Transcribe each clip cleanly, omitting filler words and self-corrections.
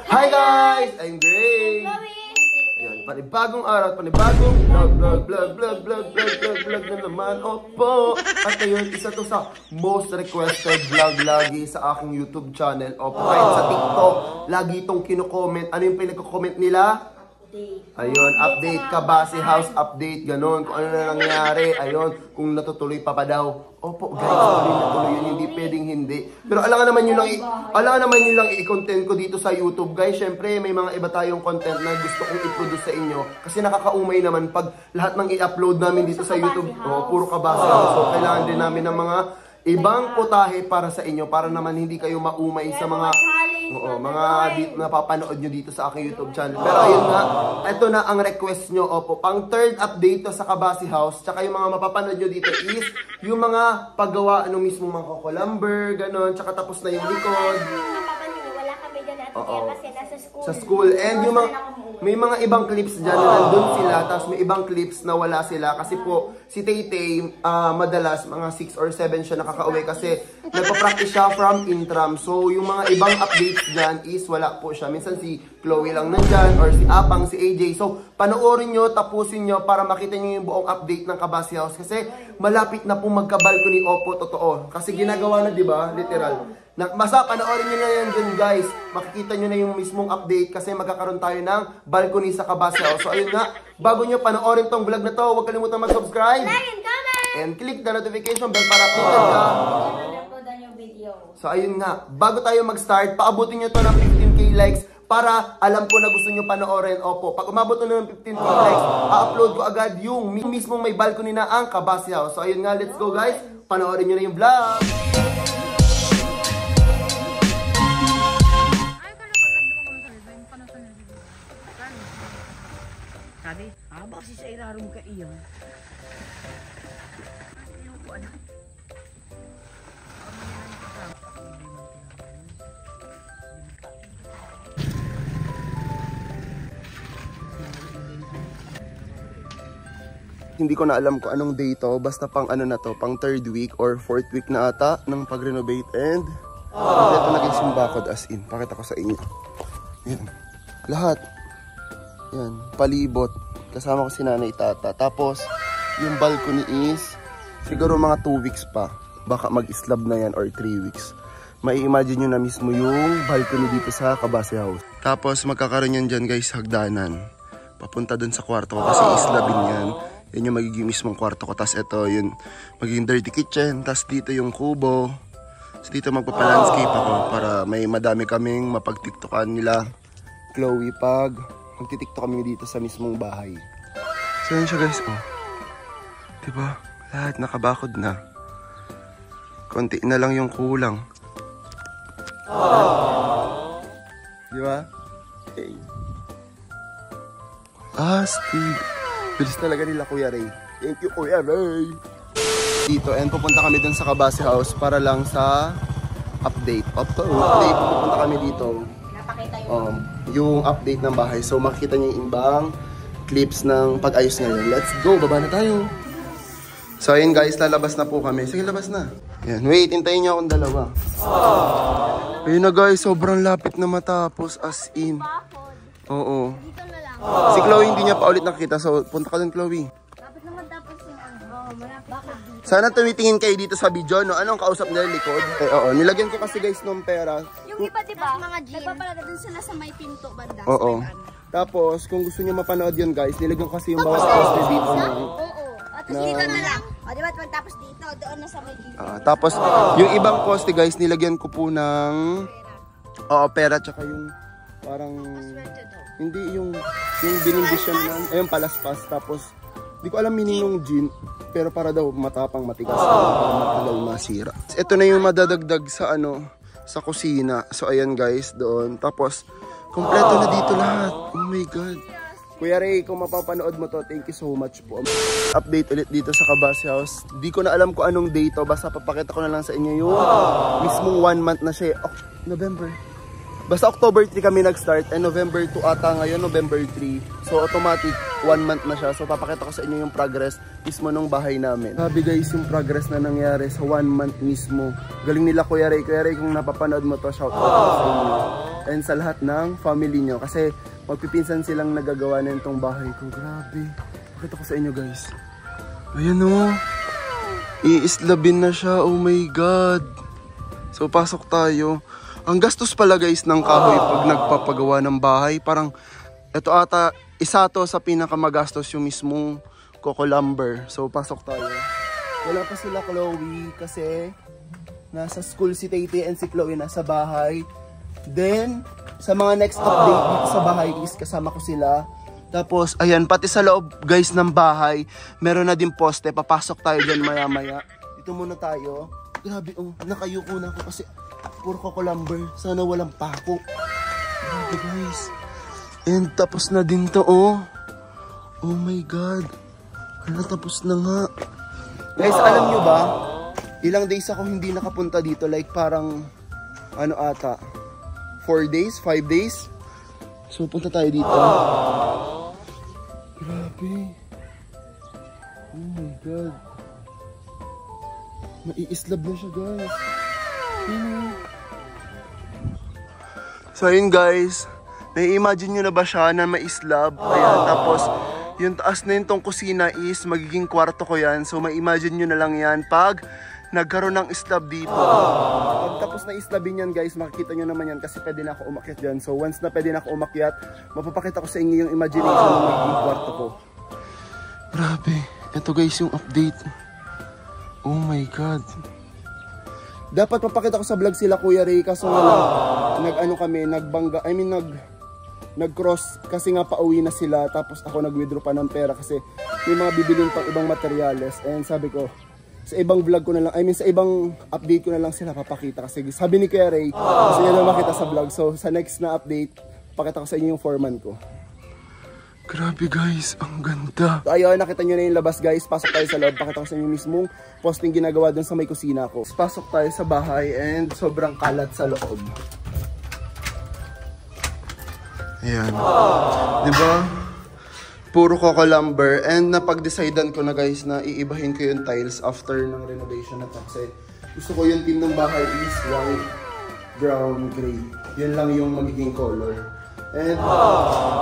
Hi guys! I'm Gray! Ayan, panibagong araw, panibagong vlog na naman. Opo! At ngayon, isa to sa most requested vlog lagi sa aking YouTube channel. Opo, kahit sa TikTok, lagi itong kino-comment. Ano yung pinag-comment nila? Ayun, update ka ba si house update, ganon, kung ano na nangyari, ayun, kung natutuloy pa daw. Opo, guys, tuloy yun, hindi pwedeng hindi. Pero alangan naman yun lang i-content ko dito sa YouTube, guys. Syempre, may mga iba tayong content na gusto kong i-produce sa inyo. Kasi nakakaumay naman pag lahat ng i-upload namin dito sa YouTube, puro kabase. So, kailangan din namin ng mga ibang putahe para sa inyo, para naman hindi kayo maumay sa mga napapanood nyo dito sa aking YouTube channel. Pero ayun nga, ito na ang request nyo. Opo, pang third update to sa Kabasi House. Tsaka yung mga mapapanood nyo dito is yung mga paggawa mismo mga kukulamber, ganon. Tsaka tapos na yung likod. Wala kami dyan at kasi nasa school. Sa school. And yung may mga ibang clips dyan na nandun sila. Tapos may ibang clips na wala sila. Kasi po, si Tay-Tay, madalas mga 6 or 7 siya nakaka-uwi kasi nagpa-practice siya from Intram. So, yung mga ibang updates dyan is wala po siya. Minsan si Chloe lang nandyan or si Apang, si AJ. So, panoorin nyo, tapusin nyo para makita nyo yung buong update ng Kabasi House. Kasi malapit na po magka-balcony. Opo, totoo. Kasi ginagawa na, di ba? Literal. Basta panoorin nyo na yan dyan, guys. Makikita nyo na yung mismong update kasi magkakaroon tayo ng balcony sa Kabasi House. So, ayun nga. Bago nyo panoorin tong vlog na to, huwag kalimutan mag-subscribe. Like and comment! And click the notification bell para updated ka. So, ayun nga. Bago tayo mag-start, paabutin nyo to ng 15k likes para alam ko na gusto nyo panoorin. Opo, pag umabot na ng 15k likes, a-upload ko agad yung mismong may balcony na ang Kabasi House. So, ayun nga. Let's go, guys. Panoorin nyo na yung vlog. Sabi, bakit sa irarum ka iyan? Hindi ko na alam kung anong day to, basta pang ano na to, pang 3rd week or 4th week na ata ng pag-renovate and ito naging simbakod as in. Pakita ko sa inyo. Yan. Lahat. Yan. Palibot. Kasama ko si nanay tata. Tapos, yung balcony is siguro mga 2 weeks pa. Baka mag-slab na yan or 3 weeks. Mai-imagine nyo na mismo yung balcony dito sa Kabasi House. Tapos, magkakaroon yan dyan guys, hagdanan. Papunta dun sa kwarto ko kasi islabin yan. Yan yung magiging mismong kwarto ko. Tapos ito, yun, magiging dirty kitchen. Tapos dito yung kubo. So dito magpapalandscape ako para may madami kaming mapag-tiktokan nila Chloe pag magtitiktok kami dito sa mismong bahay. So yun siya guys, oh. Diba? Lahat nakabakod na. Konti na lang yung kulang. Diba? Okay. Steve. Bilis talaga nila Kuya Ray. Thank you Kuya Ray. Dito and pupunta kami dun sa Kabasi House para lang sa update. Pupunta kami dito. Yung update ng bahay. So makikita niyo yung ibang clips ng pag-ayos ngayon. Let's go! Baba na tayo! So ayun guys, lalabas na po kami. Sige, labas na. Yan. Wait, hintayin niyo akong dalawa. Ayun na guys, sobrang lapit na matapos as in. Oo. Dito na lang. Si Chloe hindi niya pa ulit nakikita. So punta ka dun Chloe. Dapat naman tapos yung bakit dito? Sana tumitingin kayo dito sa video, no? Anong kausap nila likod? Oo, nilagyan ko kasi guys ng pera. Yung iba diba, mga jeans, nagpapalagay dun sila sa may pinto banda. Oo. Tapos, kung gusto niyo mapanood yun guys, nilagyan ko kasi yung bawat poster dito. Oo. At dito na lang. O diba, tapos dito, doon na sa may pinto. Tapos, yung ibang poste guys, nilagyan ko po ng pera, tsaka yung parang hindi yung binindisyon lang, ayun palaspas. Tapos, di ko alam meaning yung gin, pero para daw matapang matigas, para matagal masira. Ito na yung madadagdag sa sa kusina. So ayan guys, doon. Tapos kompleto na dito lahat. Oh my god. Kuya Ray, kung mapapanood mo to, thank you so much po. Update ulit dito sa Kabasi House. Di ko na alam kung anong day to, basta papakita ko na lang sa inyo yung mismong 1 month na siya. November. Basta October 3 kami nag-start and November 2 ata ngayon, November 3. So automatic 1 month na siya. So papakita ko sa inyo yung progress mismo nung bahay namin. Sabi guys, yung progress na nangyari sa 1 month mismo. Galing nila Kuya Ray. Kuya Ray, kung napapanood mo to, shout out sa inyo. And sa lahat ng family nyo. Kasi magpipinsan silang nagagawa na itong bahay ko. Grabe. Pakita ko sa inyo guys. Ayan o. Iislabin na siya. Oh my God. So pasok tayo. Ang gastos pala guys ng kahoy pag nagpapagawa ng bahay. Parang ito ata, isa to sa pinakamagastos yung mismong coco lumber. So pasok tayo. Wala pa sila Chloe kasi nasa school si Tate and si Chloe nasa bahay. Then sa mga next update dito sa bahay is kasama ko sila. Tapos ayan, pati sa loob guys ng bahay meron na din poste. Papasok tayo dyan maya maya. Dito muna tayo. Grabe oh, nakayuko na ako kasi puro coco lumber. Sana walang pako. Grabe guys. And tapos na din to oh. Oh my God. Hala, tapos na nga. Guys, alam nyo ba? Ilang days ako hindi nakapunta dito. Like parang ano ata 4 days, 5 days. So punta tayo dito. Grabe. Oh my God. Maiislab na siya guys. So ayun guys, nai-imagine nyo na ba siya na maislab? Ayan, tapos yung taas na yung tong kusina is magiging kwarto ko yan. So ma-imagine nyo na lang yan pag nagkaroon ng islab dito. Pag tapos na islabin yan guys, makikita nyo naman yan kasi pwede na ako umakyat dyan. So once na pwede na ako umakyat, mapapakita ko sa inyo yung imagination ng magiging kwarto ko. Grabe, ito guys yung update. Oh my God. Dapat papakita ko sa vlog sila Kuya Ray kaso nga lang nag-ano kami, nagbangga, I mean nag-cross kasi nga pauwi na sila tapos ako nag-withdraw pa ng pera kasi may mga bibilin pang ibang materyales and sabi ko sa ibang vlog ko na lang, I mean sa ibang update ko na lang sila papakita kasi sabi ni Kuya Ray gusto niya na makita sa vlog. So sa next na update, pakita ko sa inyo yung foreman ko. Grabe guys, ang ganda. So ayun, nakita nyo na yung labas guys. Pasok tayo sa loob. Pakita ko sa inyo mismong posting ginagawa dun sa may kusina ko. Pasok tayo sa bahay and sobrang kalat sa loob. Ayan. Diba? Puro coco lumber. And napag-decidean ko na guys na iibahin ko yung tiles after ng renovation na to. Kasi gusto ko yung team ng bahay is white, brown, gray. Yun lang yung magiging color. And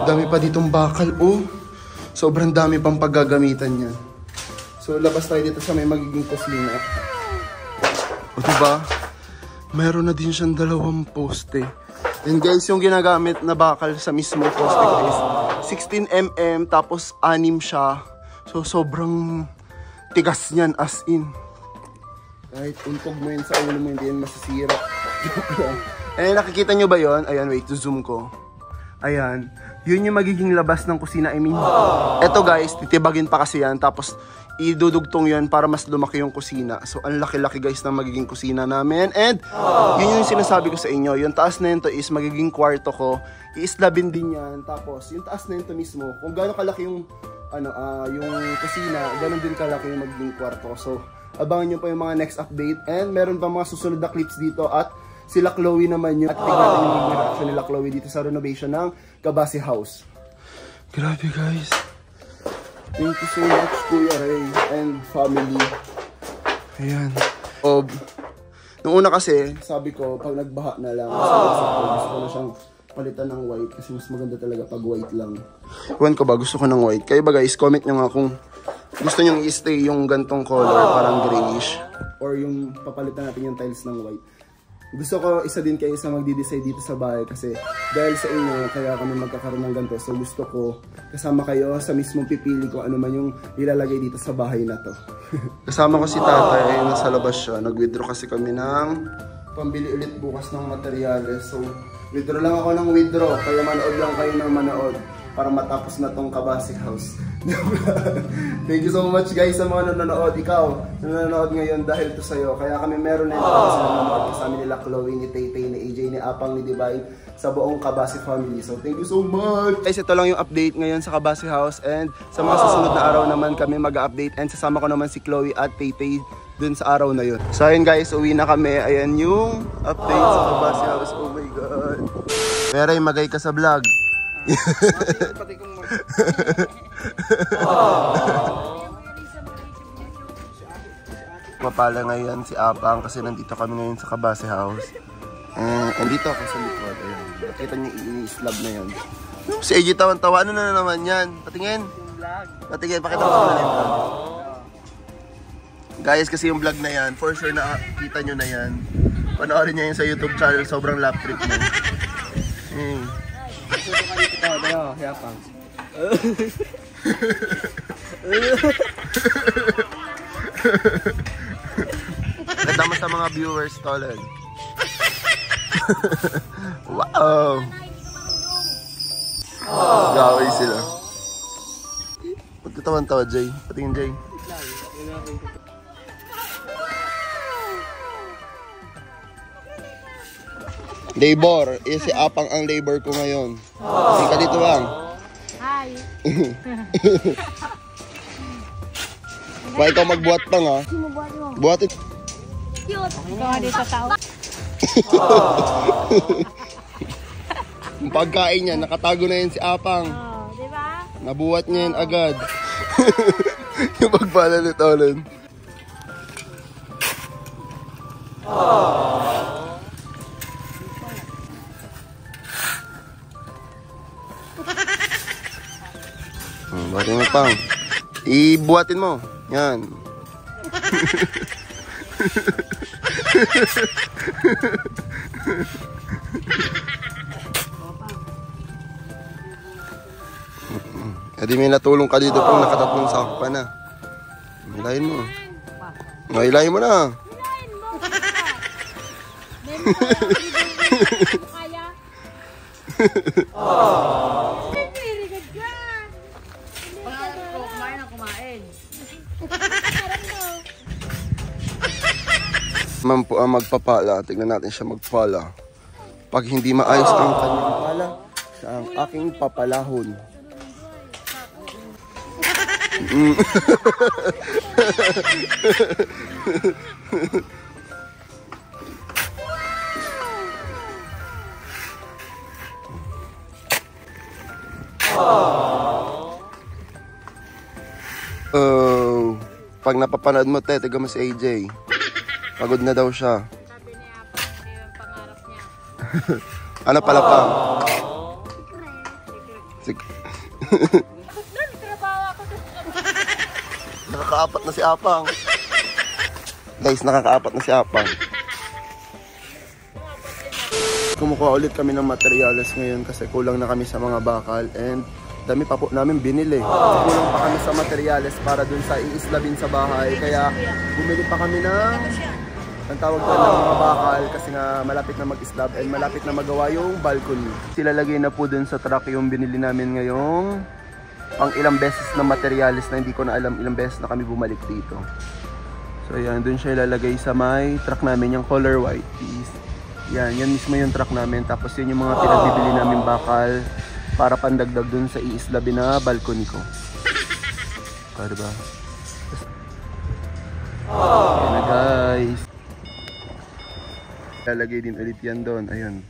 dami pa ditong bakal. Oh, sobrang dami pang paggagamitan niya. So labas tayo dito sa may magiging kusina. O diba? Meron na din siyang 2 poste. And guys, yung ginagamit na bakal sa mismo poste ko is 16mm tapos 6 siya. So sobrang tigas niyan as in. Kahit untog mo yun sa ulo mo hindi yan masisira. And nakikita nyo ba yon? Ayan, wait to zoom ko. Ayan, yun yung magiging labas ng kusina. I mean, eto guys, titibagin pa kasi yan. Tapos, idudugtong yan para mas lumaki yung kusina. So, ang laki-laki guys ng magiging kusina namin. And, yun yung sinasabi ko sa inyo. Yung taas na yun to is magiging kwarto ko. Iislabin din yan. Tapos, yung taas na yun to mismo, kung gaano kalaki yung, yung kusina, ganoon din kalaki yung magiging kwarto. So, abangan nyo pa yung mga next update. And, meron pa mga susunod na clips dito at sila Chloe naman yun. At tignan natin yung reaction nila Chloe dito sa renovation ng Kabasi House. Grabe guys. Thank you so much Kuya Ray and family. Ayan. Nung una kasi, sabi ko, pag nagbaha na lang, gusto ko na siyang palitan ng white kasi mas maganda talaga pag white lang. Iwan ko ba, gusto ko ng white. Kayo ba guys, comment nyo nga kung gusto nyo i-stay yung gantong color, parang grayish. Or yung papalitan natin yung tiles ng white. Gusto ko isa din kayo sa magdi-decide dito sa bahay kasi dahil sa inyo kaya kami magkakaroon ng ganito. So gusto ko kasama kayo sa mismong pipili ko ano man yung ilalagay dito sa bahay na to. Kasama ko si tatay, nasa labas siya. Nag-withdraw kasi kami ng pambili ulit bukas ng materyales. So withdraw lang ako ng withdraw. Kaya manood lang kayo ng manood para matapos na tong Kabasi House. Thank you so much guys sa mga nanonood. Ikaw, nanonood ngayon dahil to sa'yo. Kaya kami meron na ito kasi nanonood kasama nila Chloe, ni Tate, ni AJ, ni Apang, ni Divine sa buong Kabasi family. So thank you so much! Guys, ito lang yung update ngayon sa Kabasi House and sa mga susunod na araw naman kami mag-update and sasama ko naman si Chloe at Tate dun sa araw na yun. So ayun guys, uwi na kami. Ayan yung update sa Kabasi House. Oh my God! Meray, magay ka sa vlog. Mapala ngayon si Apang kasi nandito kami ngayon sa Kabase House. Andito ako sa likod. Ayan. Nakita niyo i-slab na yan. Si AJ tawan-tawa. Ano na naman yan? Patingin. Patingin. Pakita mo sa yung vlog. Guys, kasi yung vlog na yan, for sure nakita nyo na yan. Panoorin niya yun sa YouTube channel. Sobrang lap trip mo. Katama sa mga viewers, Tolen. Wow! Gawin sila. Pagkatawan-tawa, Jay. Patingin, Jay. Labor. Si Apang ang labor ko ngayon. Hindi ka dito, Bang. Hi. Ba, ikaw magbuhat pang, ha? Sino buhat mo? Buhatin. Cute. Ikaw nga dito tao. Yung pagkain niya, nakatago na yun si Apang. Oh, di ba? Nabuhat niya yun agad. Yung pagpala ni Tolen. Buhatin mo, Pang. Ibuhatin mo. Yan. Edi may natulong ka dito pang nakatatlong sako ka na. Hilahin mo. Hilahin mo na. Kaya? Kumain ang kumain. Ma'am po ang magpapala. Tignan natin siya magpala. Pag hindi maayos ang kanyang pala, siya ang aking papalahon. Pag napapanood mo, tiga mo si AJ. Pagod na daw siya. Sabi niya, yung pangarap niya. Ano pala pa? Nakakaapat na si Apang. Guys, nakakaapat na si Apang. Kumukuha ulit kami ng materials ngayon kasi kulang na kami sa mga bakal and dami pa po namin binili. Kulang pa kami sa materyales para dun sa iislabin sa bahay. Kaya bumili pa kami ng ang tawag doon ng mga bakal kasi nga malapit na mag-islab and malapit na magawa yung balcony. Silalagay na po dun sa truck yung binili namin ngayong pang ilang beses na materyales na hindi ko na alam ilang beses na kami bumalik dito. So yan, dun siya ilalagay sa may truck namin, yung color white piece. Yan mismo yung truck namin. Tapos yun yung mga pinagbibili namin bakal para pandagdag dun sa iislabi na balcony ko. Diba? Yan na guys. Lalagay din ulit yan doon. Ayun.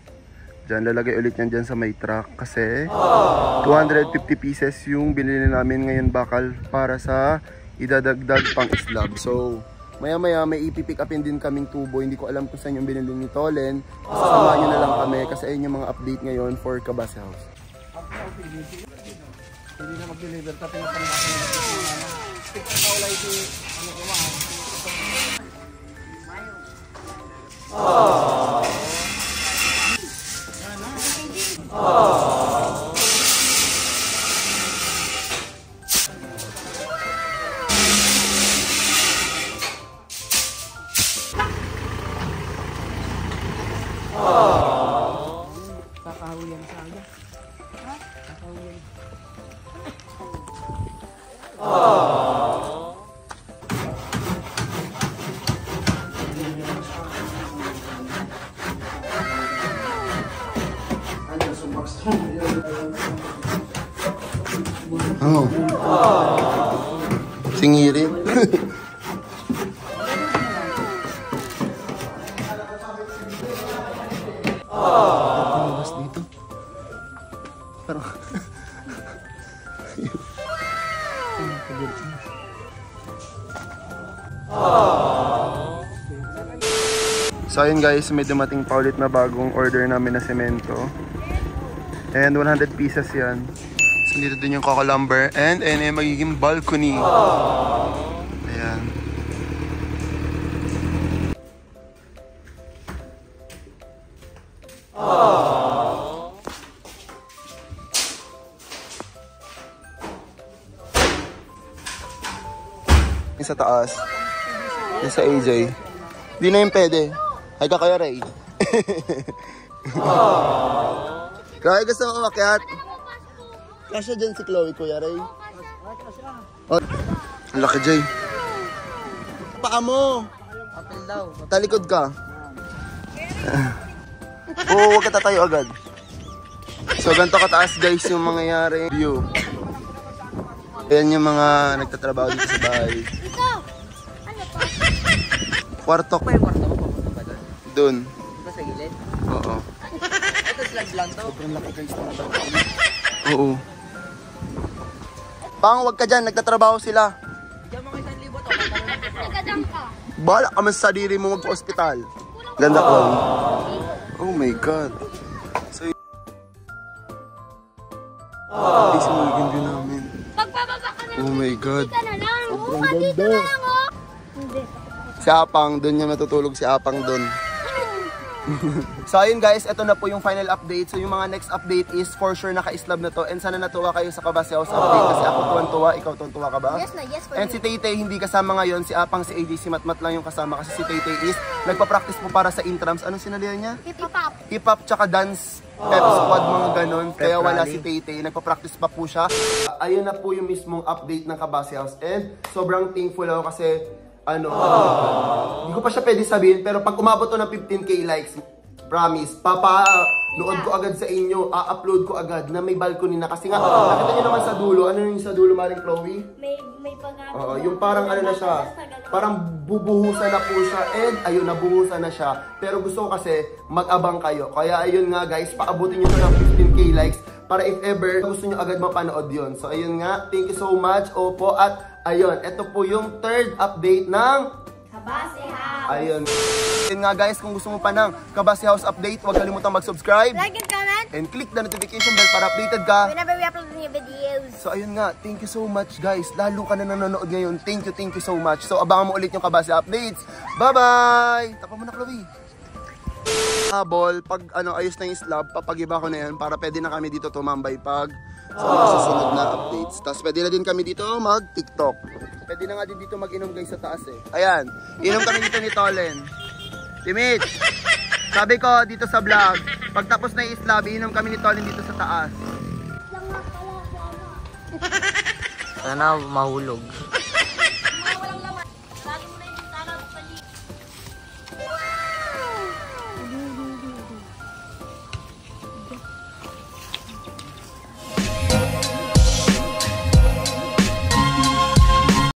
Diyan, lalagay ulit yan dyan sa may truck. Kasi 250 pieces yung binili namin ngayon bakal para sa idadagdag pang islab. So, maya-maya may ipipick upin din kaming tubo. Hindi ko alam kung saan yung binili ni Tolen. Sasamahan nyo na lang kami kasi ayun yung mga update ngayon for Kabase House. Hindi na mag-deliver tapos na pang kakahuyan sa aga. Kakahuyan. Oh. Singirin. Lumabas dito. Parang... So ayun guys, may dumating pa ulit na bagong order namin na semento. And 100 pieces yan. So dito din yung Coco-Lumber. And ayun magiging balcony. Ayan. Yung sa taas. Yung sa AJ. Di na yung pwede. Ay ka kaya Ray. Kaya gusto mo umakyat? Kasya dyan si Chloe, Kuya Ray. Oh, ang laki Jay. Paa mo. Talikod ka. Oo, huwag ka tatayo agad. So ganito kataas guys yung mangyayari view. Ayan yung mga nagtatrabaho dito sa bahay. Ito! Ano to? Kwarto. Pa yung kwarto mo, papunta ba doon? Doon. Ito sa gilid? Oo. Ito slab lang to. Sobrang laki guys. Oo. Pang, wag ka dyan. Nagtatrabaho sila. Diyan mga 1,000 to. Nagkadang ka. Bahala ka man sa sarili mo magpa-hospital. Ganda ko. Oh my God. So, guys, yung magiging view namin. Pagpababa ka na. Oh my God. Ka na lang. Oo, Ang dito ganda. na lang, oh. Hindi. Si Apang, doon niya natutulog si Apang doon. So ayun guys, ito na po yung final update. So yung mga next update is for sure naka-islab na to. And sana natuwa kayo sa Kabase House update. Kasi ako tuwan-tuwa, ikaw tuwan-tuwa ka ba? Yes na, yes for And si Taytay hindi kasama ngayon. Si Apang, si AJ, si Matmat lang yung kasama. Kasi si Taytay is nagpa-practice po para sa intrams. Anong sinalihan niya? Hip-hop. Hip-hop tsaka dance pep squad, mga ganon. Kaya wala si Taytay. Nagpa-practice pa po siya. Ayun na po yung mismong update ng Kabase House. And sobrang thankful ako kasi hindi ko pa siya pwede sabihin. Pero pag umabot to ng 15k likes, promise, papanood ko agad sa inyo, upload ko agad na may balcony na. Kasi nga, nakita nyo naman sa dulo, ano yung sa dulo, Maring Chloe? May pag-aabot. Oo, yung parang ano na siya, parang bubuhusan na po siya, and ayun, nabuhusan na siya. Pero gusto ko kasi, mag-abang kayo. Kaya ayun nga guys, paabutin nyo to ng 15k likes, para if ever, gusto nyo agad mapanood yun. So ayun nga, thank you so much, opo, at ayun, ito po yung third update ng Kabase House. ayun. Yun nga guys, kung gusto mo pa ng Kabase House update, huwag kalimutang mag-subscribe Like and comment. and click the notification bell para updated ka. Whenever we upload new videos. So ayun nga, thank you so much guys. Lalo ka na nanonood ngayon. Thank you so much. So abangan mo ulit yung Kabase updates. Bye-bye! Tapa mo na, Chloe. Habol, pag ayos na yung slab, papagiba ko na yan para pwede na kami dito tumambay pag sa mga susunod na updates. Tapos pwede na din kami dito mag-TikTok. Pwede na nga din dito mag-inom guys sa taas eh. Ayan, inom kami dito ni Tolen. Timit, sabi ko dito sa vlog, pag tapos na yung slab, inom kami ni Tolen dito sa taas. Sana mahulog.